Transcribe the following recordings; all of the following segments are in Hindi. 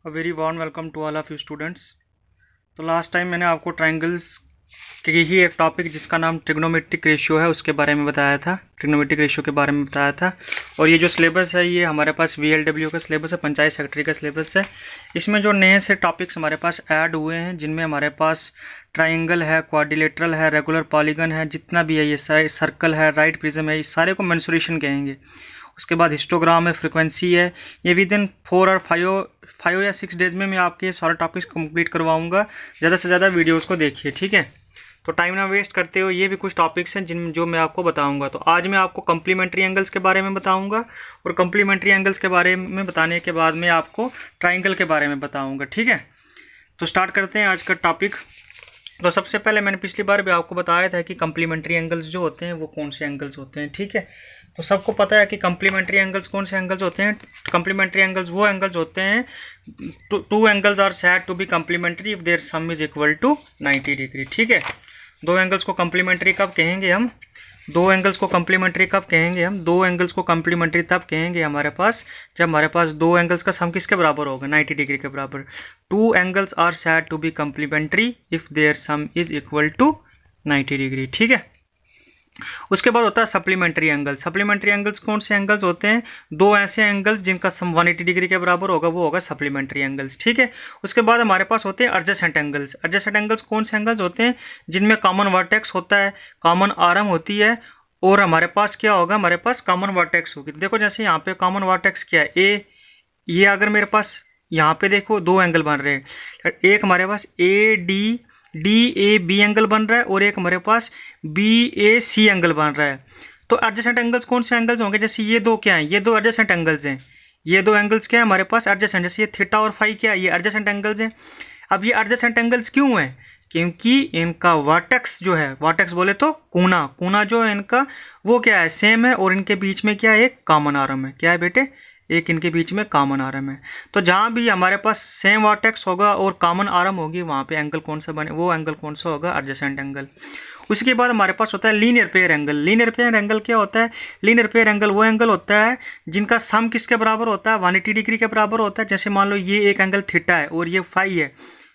A very warm welcome to all of you students. तो लास्ट टाइम मैंने आपको ट्राइंगल्स के ही एक टॉपिक जिसका नाम ट्रिग्नोमेट्रिक रेशियो है उसके बारे में बताया था, ट्रिग्नोमेट्रिक रेशियो के बारे में बताया था। और ये जो सिलेबस है ये हमारे पास VLW का सिलेबस है, पंचायत सेक्रेटरी का सिलेबस है। इसमें जो नए से टॉपिक्स हमारे पास ऐड हुए हैं जिनमें हमारे पास ट्राइंगल है, क्वाड्रिलेटरल है, रेगुलर पॉलीगन है, जितना भी है ये सर्कल है, राइट प्रिज्म है, इस सारे को मेंसुरेशन कहेंगे। उसके बाद हिस्टोग्राम है, फ्रिक्वेंसी है। ये विद इन 4 और 5 या 6 डेज में मैं आपके सारे टॉपिक्स कंप्लीट करवाऊंगा। ज़्यादा से ज़्यादा वीडियोस को देखिए, ठीक है। तो टाइम ना वेस्ट करते हो, ये भी कुछ टॉपिक्स हैं जो मैं आपको बताऊंगा। तो आज मैं आपको कम्प्लीमेंट्री एंगल्स के बारे में बताऊंगा और कम्प्लीमेंट्री एंगल्स के बारे में बताने के बाद मैं आपको ट्राइंगल के बारे में बताऊँगा, ठीक है। तो स्टार्ट करते हैं आज का टॉपिक। तो सबसे पहले मैंने पिछली बार भी आपको बताया था कि कम्प्लीमेंट्री एंगल्स जो होते हैं वो कौन से एंगल्स होते हैं, ठीक है। तो सबको पता है कि कम्प्लीमेंट्री एंगल्स कौन से एंगल्स होते हैं। कम्प्लीमेंट्री एंगल्स वो एंगल्स होते हैं, two angles are said to be complementary if their sum is equal to 90 degree, ठीक है। दो एंगल्स को कम्प्लीमेंट्री कब कहेंगे हम? दो एंगल्स को कम्प्लीमेंट्री कब कहेंगे हम? दो एंगल्स को कम्प्लीमेंट्री तब कहेंगे हमारे पास जब हमारे पास दो एंगल्स का सम किसके बराबर होगा? 90 डिग्री के बराबर। Two angles are said to be complementary if their sum is equal to 90 degree, ठीक है। उसके बाद होता है सप्लीमेंट्री एंगल। सप्लीमेंट्री एंगल्स कौन से एंगल्स होते हैं? दो ऐसे एंगल्स जिनका सम 180 डिग्री के बराबर होगा, वो होगा सप्लीमेंट्री एंगल्स, ठीक है। उसके बाद हमारे पास होते हैं एडजेसेंट एंगल्स। एडजेसेंट एंगल्स कौन से एंगल्स होते हैं? जिनमें कॉमन वर्टेक्स होता है, कॉमन आर्म होती है और हमारे पास क्या होगा? हमारे पास कॉमन वर्टेक्स होगी। देखो जैसे यहाँ पे कॉमन वर्टेक्स क्या है? ए। ये अगर मेरे पास यहाँ पे देखो दो एंगल बन रहे हैं, एक हमारे पास DAB एंगल बन रहा है और एक हमारे पास BAC एंगल बन रहा है। तो एडजेसेंट एंगल्स कौन से एंगल्स होंगे? जैसे ये दो क्या हैं? ये दो एडजेसेंट एंगल्स हैं। ये दो एंगल्स क्या है हमारे पास? एडजेसेंट। जैसे ये थीटा और फाई क्या है? ये एडजेसेंट एंगल्स हैं। अब ये एडजेसेंट एंगल्स क्यों हैं? क्योंकि इनका वर्टेक्स जो है, वर्टेक्स बोले तो कोना जो है इनका, वो क्या है? सेम है और इनके बीच में क्या है? एक कॉमन आर्म है। क्या है बेटे? एक इनके बीच में कॉमन आर्म है। तो जहाँ भी हमारे पास सेम वर्टेक्स होगा और कॉमन आर्म होगी वहाँ पे एंगल कौन सा बने? वो एंगल कौन सा होगा? Adjacent angle. उसके बाद हमारे पास होता है linear pair angle. Linear pair angle क्या होता है? लीनियर पेयर एंगल वो एंगल होता है जिनका सम किसके बराबर होता है? 180 डिग्री के बराबर होता है। जैसे मान लो ये एक एंगल थीटा है और ये फाई है,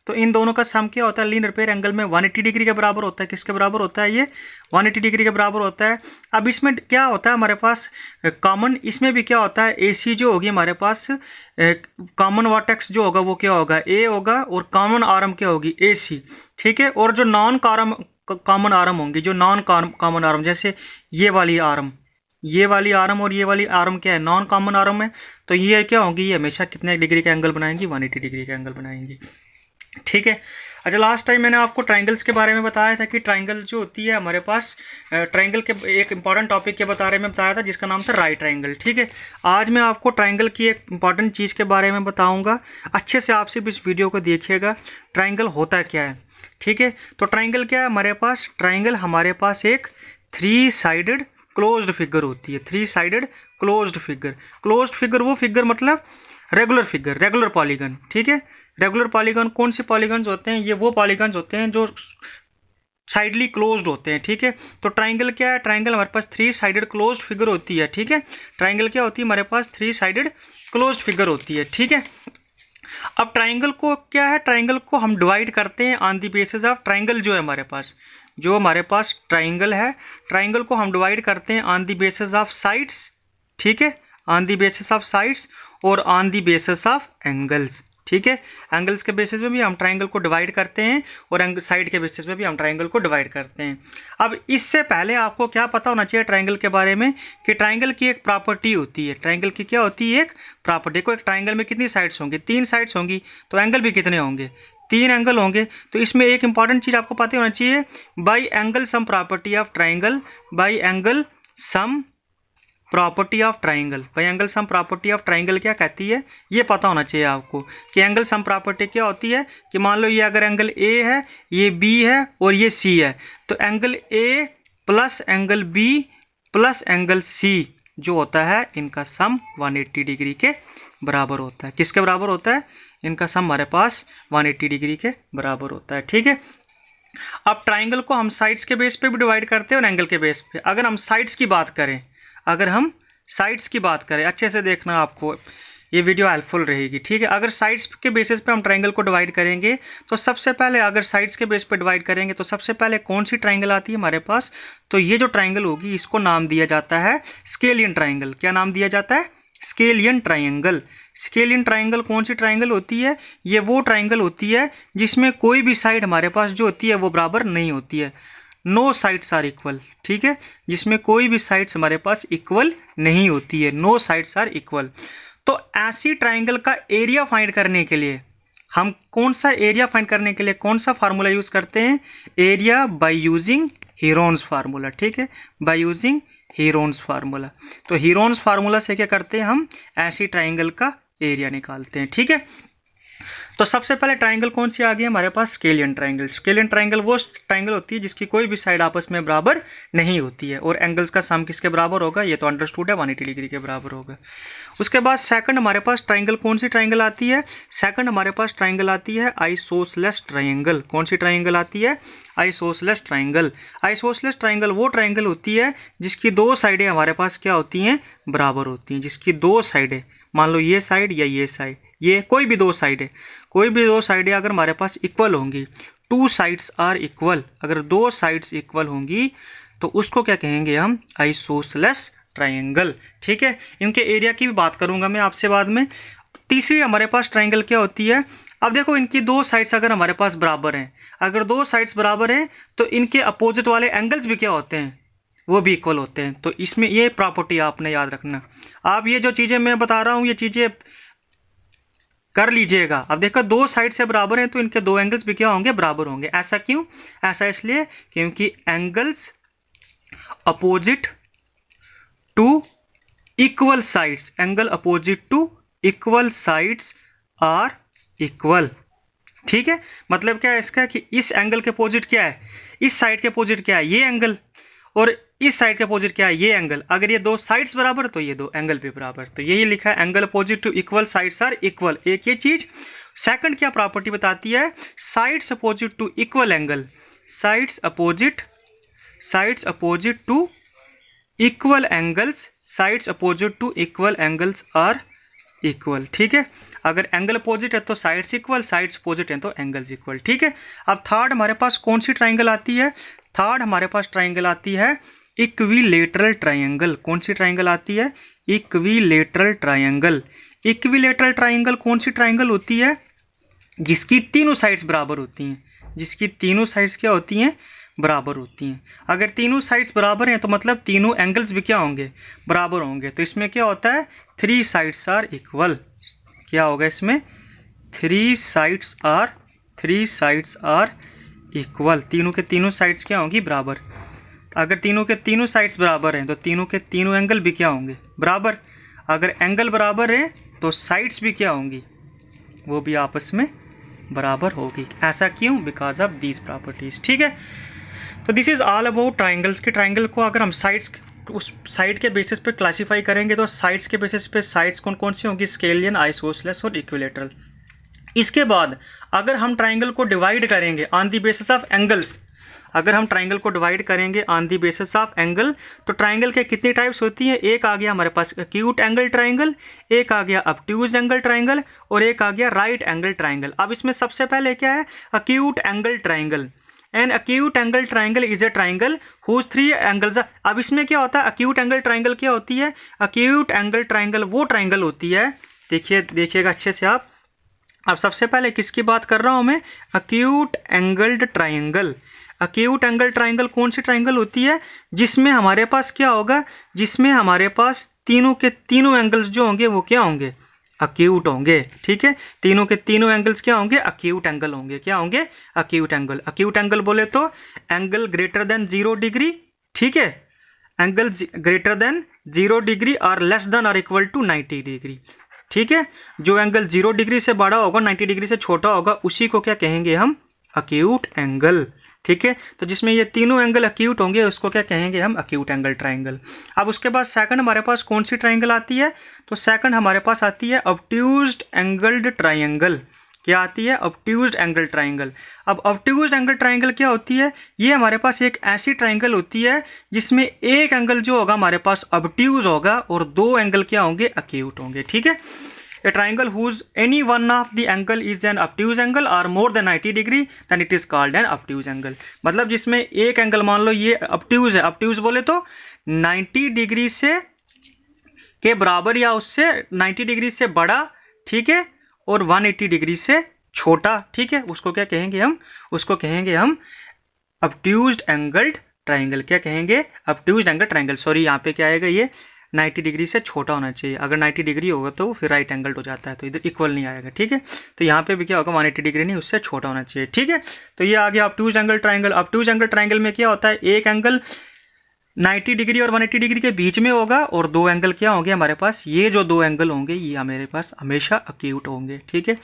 तो इन दोनों का सम क्या होता है? लीनियर पेयर एंगल में 180 डिग्री के बराबर होता है। किसके बराबर होता है? ये 180 डिग्री के बराबर होता है। अब इसमें क्या होता है हमारे पास कॉमन? इसमें भी क्या होता है? AC जो होगी हमारे पास, कॉमन वर्टेक्स जो होगा वो क्या होगा? A होगा और कॉमन आर्म क्या होगी? AC, ठीक है। और जो नॉन कॉमन आर्म होंगी, जो नॉन कॉमन आर्म, जैसे ये वाली आर्म और ये वाली आर्म क्या है? नॉन कॉमन आर्म है। तो ये क्या होंगी? ये हमेशा कितने डिग्री का एंगल बनाएंगी? 180 डिग्री का एंगल बनाएंगी, ठीक है। अच्छा, लास्ट टाइम मैंने आपको ट्राइंगल्स के बारे में बताया था कि ट्राइंगल जो होती है हमारे पास, ट्राइंगल के एक इंपॉर्टेंट टॉपिक के बारे में बताया था जिसका नाम था राइट ट्राइंगल, ठीक है। आज मैं आपको ट्राइंगल की एक इंपॉर्टेंट चीज़ के बारे में बताऊंगा। अच्छे से आप सिर्फ इस वीडियो को देखिएगा। ट्राइंगल होता क्या है, ठीक है। तो ट्राइंगल क्या है हमारे पास? ट्राइंगल हमारे पास एक 3 साइडेड क्लोज्ड फिगर होती है। 3 sided closed figure. Closed figure वो फिगर मतलब रेगुलर फिगर, रेगुलर पॉलीगन, ठीक है। रेगुलर पॉलीगन कौन से पॉलीगन्स होते हैं? ये वो पॉलीगन्स होते हैं जो साइडली क्लोज्ड होते हैं, ठीक है। तो ट्राइंगल क्या है? ट्राइंगल हमारे पास 3 साइडेड क्लोज्ड फिगर होती है, ठीक है। ट्राइंगल क्या होती है हमारे पास? 3 साइडेड क्लोज्ड फिगर होती है, ठीक है। अब ट्राइंगल को क्या है? ट्राइंगल को हम डिवाइड करते हैं on the basis of triangle जो है हमारे पास, जो हमारे पास ट्राइंगल है, ट्राइंगल को हम डिवाइड करते हैं on the basis of sides, ठीक है। On the basis of sides और on the basis of angles, ठीक है। एंगल्स के बेसिस पे भी हम ट्राइंगल को डिवाइड करते हैं और साइड के बेसिस पे भी हम ट्राइंगल को डिवाइड करते हैं। अब इससे पहले आपको क्या पता होना चाहिए ट्राइंगल के बारे में कि ट्राइंगल की एक प्रॉपर्टी होती है। ट्राइंगल की क्या होती है? एक प्रॉपर्टी। देखो एक ट्राइंगल में कितनी साइड्स होंगी? 3 साइड्स होंगी, तो एंगल भी कितने होंगे? 3 एंगल होंगे। तो इसमें एक इंपॉर्टेंट चीज़ आपको पता होना चाहिए, by angle sum property of triangle, by angle sum property of triangle. भाई angle sum property of triangle क्या कहती है? ये पता होना चाहिए आपको कि एंगल सम प्रॉपर्टी क्या होती है। कि मान लो ये अगर एंगल A है, ये B है और ये C है, तो angle A plus angle B plus angle C जो होता है इनका सम 180 डिग्री के बराबर होता है। किसके बराबर होता है? इनका सम हमारे पास 180 डिग्री के बराबर होता है, ठीक है। अब ट्राइंगल को हम साइड्स के बेस पे भी डिवाइड करते हैं और एंगल के बेस पे। अगर हम साइड्स की बात करें, अच्छे से देखना आपको, ये वीडियो हेल्पफुल रहेगी, ठीक है। अगर साइड्स के बेसिस पे हम ट्राइंगल को डिवाइड करेंगे तो सबसे पहले अगर साइड्स के बेस पे डिवाइड करेंगे तो सबसे पहले कौन सी ट्राइंगल आती है हमारे पास, तो ये जो ट्राइंगल होगी इसको नाम दिया जाता है स्केलियन ट्राइंगल। क्या नाम दिया जाता है? Scalene triangle. स्केलियन ट्राइंगल कौन सी ट्राइंगल होती है? ये वो ट्राइंगल होती है जिसमें कोई भी साइड हमारे पास जो होती है वो बराबर नहीं होती है। नो साइड्स आर इक्वल, ठीक है, जिसमें कोई भी साइड्स हमारे पास इक्वल नहीं होती है, नो साइड्स आर इक्वल। तो ऐसी ट्राइंगल का एरिया फाइंड करने के लिए हम कौन सा एरिया फाइंड करने के लिए कौन सा फार्मूला यूज करते हैं? Area by using Heron's formula, ठीक है, बाय यूजिंग हीरोन्स फार्मूला। तो हीरोन्स फार्मूला से क्या करते हैं हम? ऐसी ट्राइंगल का एरिया निकालते हैं, ठीक है। तो सबसे पहले ट्राइंगल कौन सी आ गई हमारे पास? Scalene triangle. स्केलियन ट्राइंगल वो ट्राइंगल होती है जिसकी कोई भी साइड आपस में बराबर नहीं होती है, और एंगल्स का सम किसके बराबर होगा? ये तो अंडरस्टूड है, 180 डिग्री के बराबर होगा। उसके बाद सेकंड हमारे पास ट्राइंगल कौन सी ट्राइंगल आती है? सेकंड हमारे पास ट्राइंगल आती है आइसोसेलेस ट्राइंगल। कौन सी ट्राइंगल आती है? Isosceles triangle. आइसोसेलेस ट्राइंगल वो ट्राइंगल होती है जिसकी दो साइडें हमारे पास क्या होती हैं? बराबर होती हैं। जिसकी दो साइडें, मान लो ये साइड या ये साइड, ये कोई भी दो साइडें, कोई भी दो साइडें अगर हमारे पास इक्वल होंगी, टू साइड्स आर इक्वल, अगर दो साइड्स इक्वल होंगी तो उसको क्या कहेंगे हम? आइसोसेलेस ट्राइंगल, ठीक है। इनके एरिया की भी बात करूंगा मैं आपसे बाद में। तीसरी हमारे पास ट्राइंगल क्या होती है? अब देखो, इनकी दो साइड्स अगर हमारे पास बराबर हैं, अगर दो साइड्स बराबर हैं तो इनके अपोजिट वाले एंगल्स भी क्या होते हैं? वो भी इक्वल होते हैं। तो इसमें ये प्रॉपर्टी आपने याद रखना। आप ये जो चीज़ें मैं बता रहा हूँ ये चीज़ें कर लीजिएगा। अब देखो, दो साइड से बराबर हैं तो इनके दो एंगल्स भी क्या होंगे? बराबर होंगे। ऐसा क्यों? ऐसा इसलिए क्योंकि angles opposite to equal sides, angle opposite to equal sides are equal, ठीक है। मतलब क्या है इसका कि इस एंगल के अपोजिट क्या है? इस साइड के अपोजिट क्या है? ये एंगल। और इस साइड के अपोजिट क्या है? ये एंगल। अगर ये दो साइड्स बराबर तो ये दो एंगल भी बराबर। तो यही लिखा है, angle opposite to equal sides are equal. एक ये चीज। सेकंड क्या प्रॉपर्टी बताती है? Sides opposite to equal angle, sides opposite to equal angles, sides opposite to equal angles are equal, ठीक है। अगर एंगल अपोजिट है तो साइड्स इक्वल, साइड्स अपोजिट है तो एंगल्स इक्वल, ठीक है। अब थर्ड हमारे पास कौन सी ट्राइंगल आती है? थर्ड हमारे पास ट्राइंगल आती है इक्विलेटरल ट्राइंगल। कौन सी ट्राइंगल आती है? Equilateral triangle. इक्विलेटरल ट्राइंगल कौन सी ट्राइंगल होती है? जिसकी तीनों साइड्स बराबर होती हैं, जिसकी तीनों साइड्स क्या होती हैं? बराबर होती हैं। अगर तीनों साइड्स बराबर हैं तो मतलब तीनों एंगल्स भी क्या होंगे? बराबर होंगे। तो इसमें क्या होता है? Three sides are equal. क्या होगा इसमें? Three sides are equal. तीनों के तीनों साइड्स क्या होंगी? बराबर। अगर तीनों के तीनों साइड्स बराबर हैं तो तीनों के तीनों एंगल भी क्या होंगे? बराबर। अगर एंगल बराबर है तो साइड्स भी क्या होंगी? वो भी आपस में बराबर होगी। ऐसा क्यों? बिकॉज ऑफ दीज प्रॉपर्टीज, ठीक है। तो this is all about triangles. के ट्राइंगल को अगर हम साइड्स, उस साइड के बेसिस पे क्लासीफाई करेंगे तो साइड्स के बेसिस पे साइड्स कौन कौन सी होंगी? स्केलियन, आइसोसेलेस और इक्विलेटरल। इसके बाद अगर हम ट्राइंगल को डिवाइड करेंगे on the basis of angles, अगर हम ट्राइंगल को डिवाइड करेंगे on the basis of angle, तो ट्राइंगल के कितनी टाइप्स होती हैं? एक आ गया हमारे पास एक्यूट एंगल ट्राइंगल, एक आ गया ऑब्ट्यूज एंगल ट्राइंगल, और एक आ गया राइट एंगल ट्राइंगल। अब इसमें सबसे पहले क्या है? Acute angle triangle. An acute angle triangle is a triangle whose three angles. अब इसमें क्या होता है? एक्यूट एंगल ट्राइंगल क्या होती है? एक्यूट एंगल ट्राइंगल वो ट्राइंगल होती है, देखिएगा अच्छे से आप। अब सबसे पहले किसकी बात कर रहा हूं मैं? Acute angled triangle. Acute angle triangle कौन सी ट्राइंगल होती है? जिसमें हमारे पास क्या होगा? जिसमें हमारे पास तीनों के तीनों एंगल्स जो होंगे वो क्या होंगे? एक्यूट होंगे, ठीक है। तीनों के तीनों एंगल्स क्या होंगे? एक्यूट एंगल होंगे। क्या होंगे? Acute angle. एक्यूट एंगल बोले तो एंगल ग्रेटर देन 0 डिग्री, ठीक है, एंगल ग्रेटर देन 0 डिग्री और लेस देन और इक्वल टू 90 डिग्री, ठीक है। जो एंगल 0 डिग्री से बड़ा होगा, 90 डिग्री से छोटा होगा, उसी को क्या कहेंगे हम? एक्यूट एंगल, ठीक है। तो जिसमें ये तीनों एंगल एक्यूट होंगे उसको क्या कहेंगे हम? Acute angle triangle. अब उसके बाद सेकंड हमारे पास कौन सी ट्राइंगल आती है? तो सेकंड हमारे पास आती है ऑब्ट्यूज्ड एंगल्ड ट्राइंगल। क्या आती है? ऑब्ट्यूज्ड एंगल ट्राइंगल। अब ऑब्ट्यूज्ड एंगल ट्राइंगल क्या होती है? ये हमारे पास एक ऐसी ट्राइंगल होती है जिसमें एक एंगल जो होगा हमारे पास ऑब्ट्यूज होगा और दो एंगल क्या होंगे? एक्यूट होंगे, ठीक है। A triangle whose any one of the angle is an obtuse angle और more than 90 degree then it is called an obtuse angle. मतलब जिसमें एक एंगल मान लो ये ऑब्ट्यूज है, ऑब्ट्यूज बोले तो 90 डिग्री से के बराबर या उससे 90 डिग्री से बड़ा, ठीक है, और 180 डिग्री से छोटा, ठीक है, उसको क्या कहेंगे हम, उसको कहेंगे हम ऑब्ट्यूज्ड एंगल्ड ट्राइंगल। क्या कहेंगे, ऑब्ट्यूज्ड एंगल ट्राइंगल। सॉरी यहाँ पे क्या आएगा, ये 90 डिग्री से छोटा होना चाहिए। अगर 90 डिग्री होगा तो फिर राइट एंगल्ड हो जाता है, तो इधर इक्वल नहीं आएगा, ठीक है। तो यहाँ पे भी क्या होगा, 180 डिग्री नहीं, उससे छोटा होना चाहिए, ठीक है। तो ये आ गया ऑब्ट्यूज्ड एंगल ट्राइंगल। ऑब्ट्यूज्ड एंगल ट्राइंगल में क्या होता है, एक एंगल 90 डिग्री और 180 डिग्री के बीच में होगा और दो एंगल क्या होंगे हमारे पास, ये जो दो एंगल होंगे ये मेरे पास हमेशा अक्यूट होंगे, ठीक है।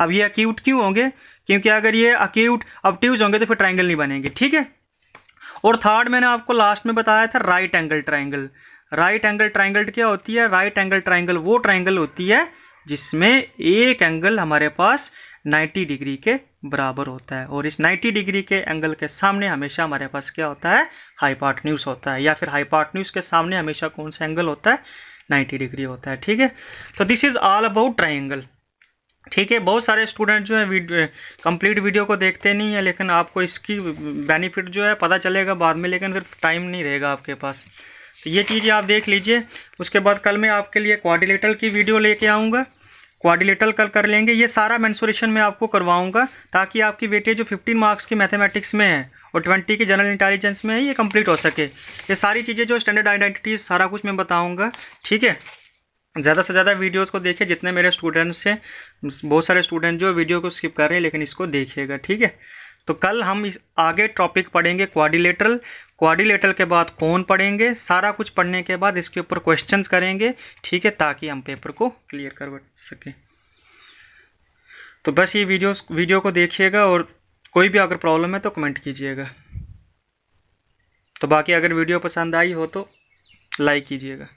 अब ये अक्यूट क्यों होंगे, क्योंकि अगर ये अक्यूट ऑब्ट्यूज होंगे तो फिर ट्राइंगल नहीं बनेंगे, ठीक है। और थर्ड मैंने आपको लास्ट में बताया था right angle triangle. Right angle triangle क्या होती है, राइट एंगल ट्राइंगल वो ट्राइंगल होती है जिसमें एक एंगल हमारे पास 90 डिग्री के बराबर होता है और इस 90 डिग्री के एंगल के सामने हमेशा हमारे पास क्या होता है, हाइपोटेन्यूज होता है, या फिर हाइपोटेन्यूज के सामने हमेशा कौन सा एंगल होता है, 90 डिग्री होता है, ठीक है। तो this is all about triangle, ठीक है। बहुत सारे स्टूडेंट जो है कंप्लीट वीडियो को देखते नहीं है, लेकिन आपको इसकी बेनिफिट जो है पता चलेगा बाद में, लेकिन फिर टाइम नहीं रहेगा आपके पास। तो ये चीज़ें आप देख लीजिए। उसके बाद कल मैं आपके लिए क्वाड्रिलेटरल की वीडियो लेके आऊँगा, क्वाड्रिलेटरल कल कर लेंगे। ये सारा मेंसुरेशन मैं आपको करवाऊँगा ताकि आपकी वेटेज जो 15 मार्क्स की मैथमेटिक्स में है और 20 की जनरल इंटेलिजेंस में है ये कंप्लीट हो सके। ये सारी चीज़ें जो स्टैंडर्ड आइडेंटिटीज सारा कुछ मैं बताऊँगा, ठीक है। ज़्यादा से ज़्यादा वीडियोस को देखिए, जितने मेरे स्टूडेंट्स हैं, बहुत सारे स्टूडेंट जो वीडियो को स्किप कर रहे हैं लेकिन इसको देखिएगा, ठीक है। तो कल हम इस आगे टॉपिक पढ़ेंगे क्वाड्रिलेटरल, क्वाड्रिलेटरल के बाद कौन पढ़ेंगे, सारा कुछ पढ़ने के बाद इसके ऊपर क्वेश्चंस करेंगे, ठीक है, ताकि हम पेपर को क्लियर कर सकें। तो बस ये वीडियो को देखिएगा और कोई भी अगर प्रॉब्लम है तो कमेंट कीजिएगा। तो बाकी अगर वीडियो पसंद आई हो तो लाइक कीजिएगा।